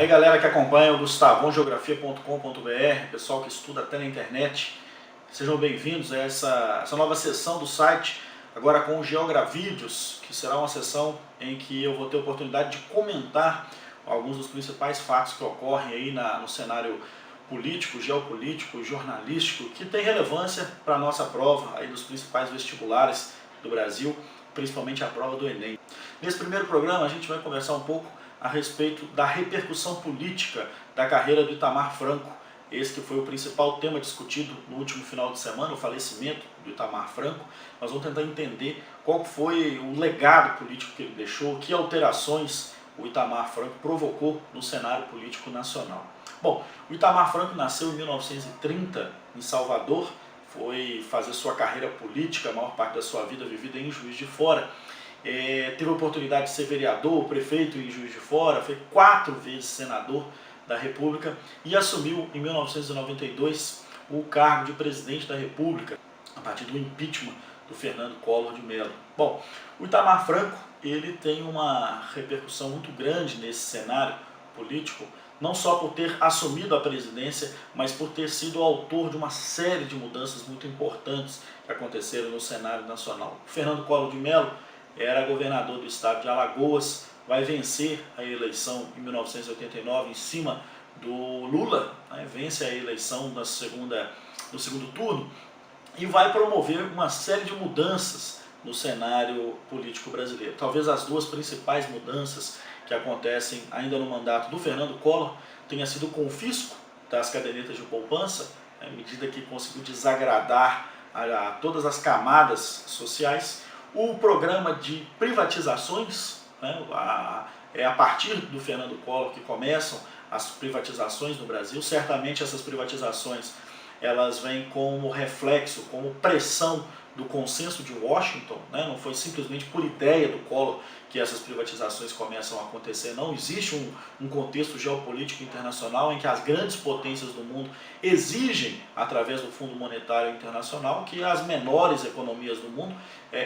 Aí galera que acompanha o gustavongeografia.com.br, pessoal que estuda até na internet, sejam bem-vindos a essa nova sessão do site, agora com o Geogravídeos, que será uma sessão em que eu vou ter a oportunidade de comentar alguns dos principais fatos que ocorrem aí no cenário político, geopolítico, jornalístico, que tem relevância para a nossa prova aí dos principais vestibulares do Brasil, principalmente a prova do Enem. Nesse primeiro programa a gente vai conversar um pouco a respeito da repercussão política da carreira do Itamar Franco, esse que foi o principal tema discutido no último final de semana, o falecimento do Itamar Franco. Nós vamos tentar entender qual foi o legado político que ele deixou, que alterações o Itamar Franco provocou no cenário político nacional. Bom, o Itamar Franco nasceu em 1930 em Salvador, foi fazer sua carreira política, a maior parte da sua vida vivida em Juiz de Fora. Teve a oportunidade de ser vereador, prefeito em Juiz de Fora, foi 4 vezes senador da República e assumiu em 1992 o cargo de presidente da República, a partir do impeachment do Fernando Collor de Mello. Bom, o Itamar Franco ele tem uma repercussão muito grande nesse cenário político, não só por ter assumido a presidência, mas por ter sido o autor de uma série de mudanças muito importantes que aconteceram no cenário nacional. O Fernando Collor de Mello era governador do estado de Alagoas, vai vencer a eleição em 1989 em cima do Lula, né? Vence a eleição no segundo turno e vai promover uma série de mudanças no cenário político brasileiro. Talvez as duas principais mudanças que acontecem ainda no mandato do Fernando Collor tenha sido o confisco das cadernetas de poupança, à medida que conseguiu desagradar a todas as camadas sociais. O programa de privatizações, né, é a partir do Fernando Collor que começam as privatizações no Brasil. Certamente essas privatizações elas vêm como reflexo, como pressão do consenso de Washington, né? Não foi simplesmente por ideia do Collor que essas privatizações começam a acontecer, não. Existe um contexto geopolítico internacional em que as grandes potências do mundo exigem, através do Fundo Monetário Internacional, que as menores economias do mundo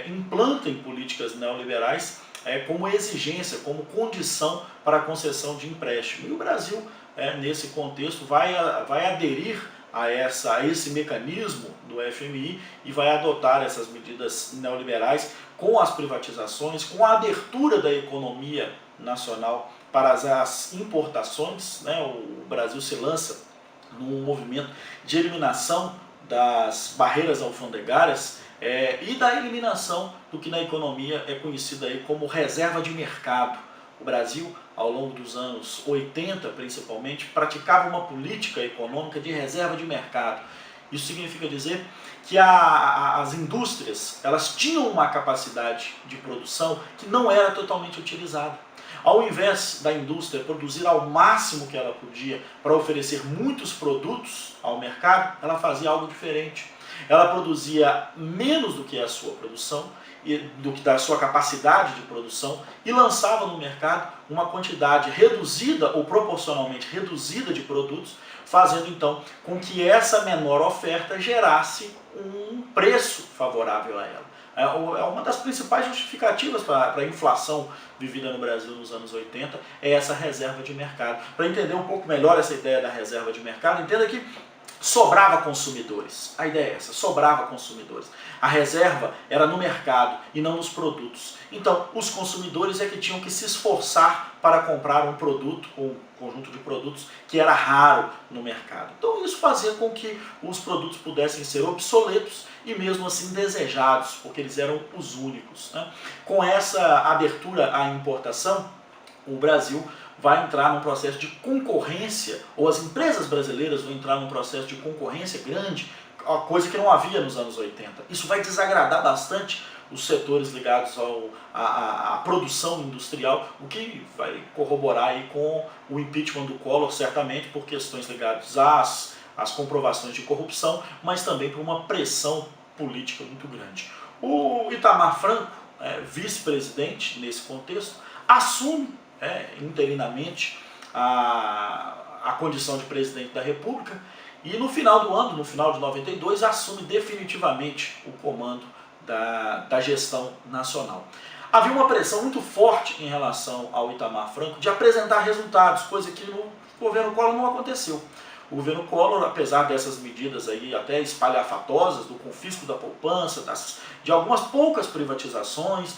implantem políticas neoliberais como exigência, como condição para a concessão de empréstimo. E o Brasil, nesse contexto, vai aderir a esse mecanismo do FMI e vai adotar essas medidas neoliberais com as privatizações, com a abertura da economia nacional para as importações, né? O Brasil se lança num movimento de eliminação das barreiras alfandegárias e da eliminação do que na economia é conhecido aí como reserva de mercado. O Brasil, ao longo dos anos 80 principalmente, praticava uma política econômica de reserva de mercado. Isso significa dizer que as indústrias elas tinham uma capacidade de produção que não era totalmente utilizada. Ao invés da indústria produzir ao máximo que ela podia para oferecer muitos produtos ao mercado, ela fazia algo diferente. Ela produzia menos do que a sua produção, do que da sua capacidade de produção, e lançava no mercado uma quantidade reduzida ou proporcionalmente reduzida de produtos, fazendo então com que essa menor oferta gerasse um preço favorável a ela. É uma das principais justificativas para a inflação vivida no Brasil nos anos 80, é essa reserva de mercado. Para entender um pouco melhor essa ideia da reserva de mercado, entenda que sobrava consumidores. A ideia é essa, sobrava consumidores. A reserva era no mercado e não nos produtos. Então, os consumidores é que tinham que se esforçar para comprar um produto, ou um conjunto de produtos que era raro no mercado. Então, isso fazia com que os produtos pudessem ser obsoletos e mesmo assim desejados, porque eles eram os únicos, né? Com essa abertura à importação, o Brasil vai entrar num processo de concorrência, ou as empresas brasileiras vão entrar num processo de concorrência grande, coisa que não havia nos anos 80. Isso vai desagradar bastante os setores ligados à produção industrial, o que vai corroborar aí com o impeachment do Collor, certamente por questões ligadas às comprovações de corrupção, mas também por uma pressão política muito grande. O Itamar Franco, vice-presidente nesse contexto, assume interinamente a condição de presidente da República e no final do ano, no final de 92, assume definitivamente o comando da gestão nacional. Havia uma pressão muito forte em relação ao Itamar Franco de apresentar resultados, coisa que no governo Collor não aconteceu. O governo Collor, apesar dessas medidas aí até espalhafatosas, do confisco da poupança, de algumas poucas privatizações,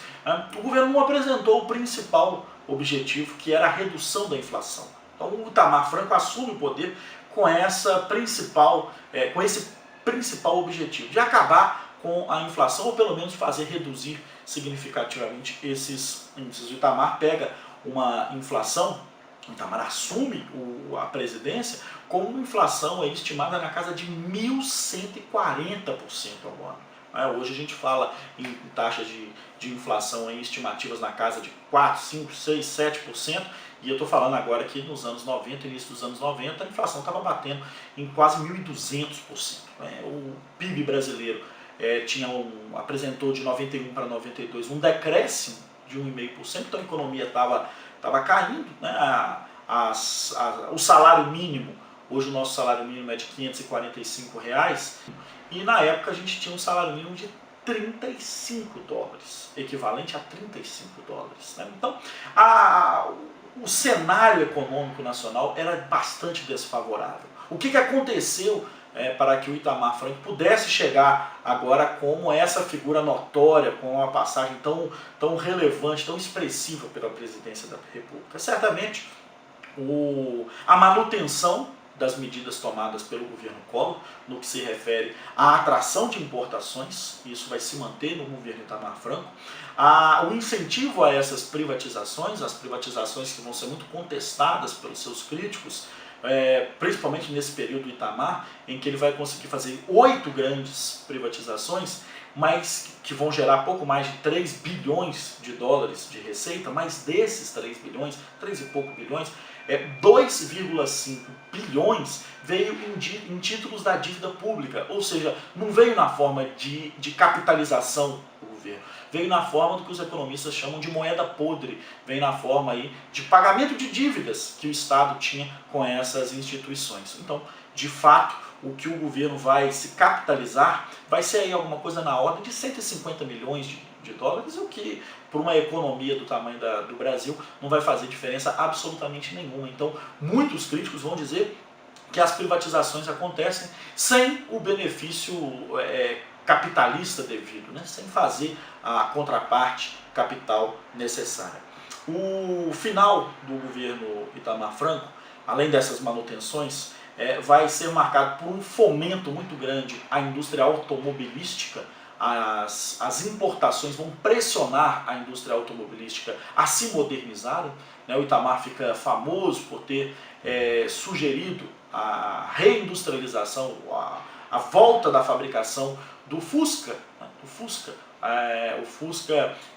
o governo não apresentou o principal objetivo, que era a redução da inflação. Então o Itamar Franco assume o poder com esse principal objetivo, de acabar com a inflação, ou pelo menos fazer reduzir significativamente esses índices. O Itamar pega uma inflação, o Itamar assume a presidência com uma inflação aí estimada na casa de 1.140% ao ano. Hoje a gente fala em taxas de inflação aí, estimativas na casa de 4, 5, 6, 7%, e eu estou falando agora que nos anos 90, início dos anos 90, a inflação estava batendo em quase 1.200%. O PIB brasileiro apresentou de 91 para 92 um decréscimo de 1,5%, então a economia estava caindo, né? O salário mínimo, hoje o nosso salário mínimo é de R$545, e na época a gente tinha um salário mínimo de $35, equivalente a $35. Né? Então, o cenário econômico nacional era bastante desfavorável. O que aconteceu para que o Itamar Franco pudesse chegar agora como essa figura notória, com uma passagem tão relevante, tão expressiva pela presidência da República? Certamente a manutenção das medidas tomadas pelo governo Collor, no que se refere à atração de importações, isso vai se manter no governo Itamar Franco, o incentivo a essas privatizações, as privatizações que vão ser muito contestadas pelos seus críticos, principalmente nesse período do Itamar, em que ele vai conseguir fazer 8 grandes privatizações, mas que vão gerar pouco mais de 3 bilhões de dólares de receita, mas desses 3 bilhões, 3 e pouco bilhões, 2,5 bilhões veio em títulos da dívida pública, ou seja, não veio na forma de capitalização do governo, veio na forma do que os economistas chamam de moeda podre, veio na forma aí de pagamento de dívidas que o Estado tinha com essas instituições. Então, de fato, o que o governo vai se capitalizar vai ser aí alguma coisa na ordem de 150 milhões de dólares, o que, por uma economia do tamanho do Brasil, não vai fazer diferença absolutamente nenhuma. Então, muitos críticos vão dizer que as privatizações acontecem sem o benefício capitalista devido, né? Sem fazer a contraparte capital necessária. O final do governo Itamar Franco, além dessas manutenções, vai ser marcado por um fomento muito grande à indústria automobilística. As importações vão pressionar a indústria automobilística a se modernizarem. O Itamar fica famoso por ter sugerido a reindustrialização, a volta da fabricação do Fusca. O Fusca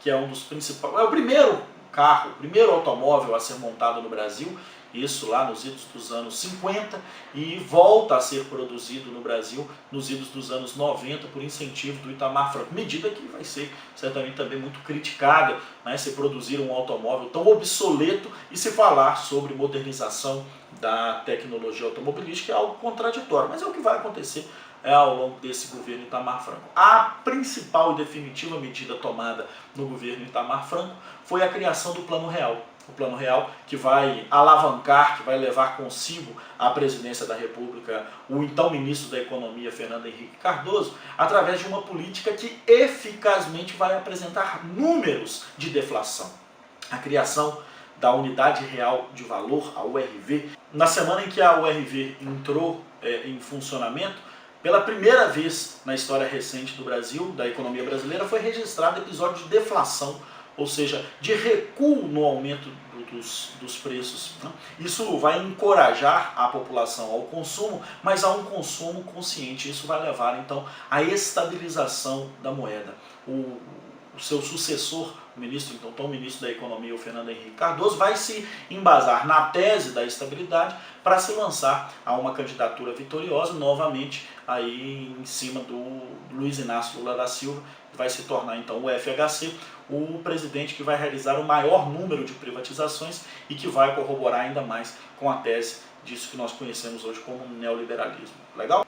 que é um dos principais, é o primeiro carro, o primeiro automóvel a ser montado no Brasil, isso lá nos idos dos anos 50, e volta a ser produzido no Brasil nos idos dos anos 90 por incentivo do Itamar Franco, medida que vai ser certamente também muito criticada, né, se produzir um automóvel tão obsoleto e se falar sobre modernização da tecnologia automobilística é algo contraditório, mas é o que vai acontecer ao longo desse governo Itamar Franco. A principal e definitiva medida tomada no governo Itamar Franco foi a criação do Plano Real. O Plano Real que vai alavancar, que vai levar consigo à presidência da República o então ministro da Economia, Fernando Henrique Cardoso, através de uma política que eficazmente vai apresentar números de deflação. A criação da Unidade Real de Valor, a URV. Na semana em que a URV entrou em funcionamento, pela primeira vez na história recente do Brasil, da economia brasileira, foi registrado episódio de deflação, ou seja, de recuo no aumento dos preços. Isso vai encorajar a população ao consumo, mas a um consumo consciente. Isso vai levar, então, à estabilização da moeda. O seu sucessor, o ministro da Economia, o Fernando Henrique Cardoso, vai se embasar na tese da estabilidade para se lançar a uma candidatura vitoriosa, novamente aí em cima do Luiz Inácio Lula da Silva, que vai se tornar então o FHC, o presidente que vai realizar o maior número de privatizações e que vai corroborar ainda mais com a tese disso que nós conhecemos hoje como neoliberalismo. Legal?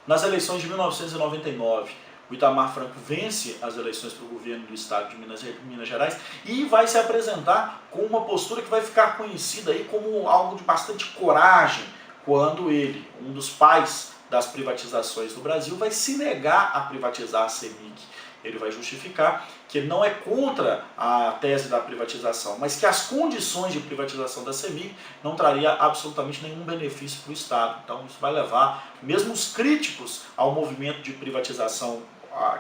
Nas eleições de 1999, o Itamar Franco vence as eleições para o governo do estado de Minas Gerais e vai se apresentar com uma postura que vai ficar conhecida aí como algo de bastante coragem, quando ele, um dos pais das privatizações do Brasil, vai se negar a privatizar a CEMIG. Ele vai justificar que ele não é contra a tese da privatização, mas que as condições de privatização da CEMIG não traria absolutamente nenhum benefício para o Estado. Então isso vai levar mesmo os críticos ao movimento de privatização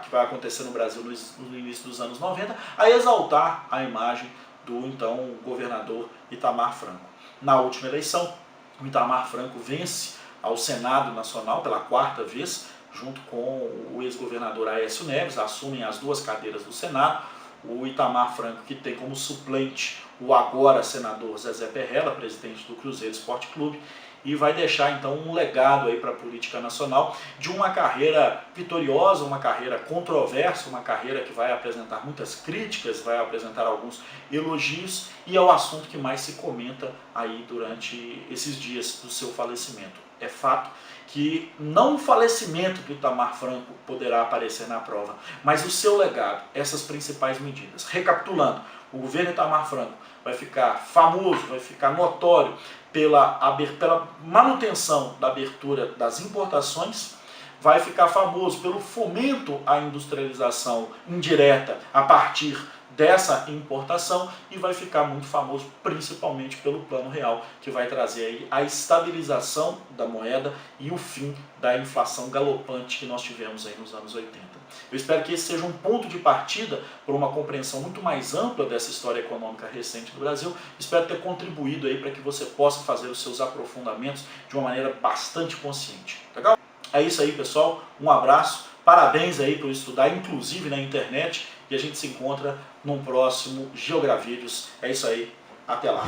que vai acontecer no Brasil no início dos anos 90, a exaltar a imagem do então governador Itamar Franco. Na última eleição, o Itamar Franco vence ao Senado Nacional pela 4ª vez, junto com o ex-governador Aécio Neves, assumem as 2 cadeiras do Senado. O Itamar Franco, que tem como suplente o agora senador Zezé Perrella, presidente do Cruzeiro Esporte Clube, e vai deixar então um legado aí para a política nacional de uma carreira vitoriosa, uma carreira controversa, uma carreira que vai apresentar muitas críticas, vai apresentar alguns elogios, e é o assunto que mais se comenta aí durante esses dias do seu falecimento. É fato que não o falecimento do Itamar Franco poderá aparecer na prova, mas o seu legado, essas principais medidas. Recapitulando, o governo Itamar Franco vai ficar famoso, vai ficar notório pela manutenção da abertura das importações, vai ficar famoso pelo fomento à industrialização indireta a partir dessa importação, e vai ficar muito famoso principalmente pelo Plano Real, que vai trazer aí a estabilização da moeda e o fim da inflação galopante que nós tivemos aí nos anos 80. Eu espero que esse seja um ponto de partida para uma compreensão muito mais ampla dessa história econômica recente do Brasil. Espero ter contribuído aí para que você possa fazer os seus aprofundamentos de uma maneira bastante consciente. Legal? É isso aí, pessoal. Um abraço. Parabéns aí por estudar, inclusive na internet, e a gente se encontra num próximo Geogravídeos. É isso aí, até lá!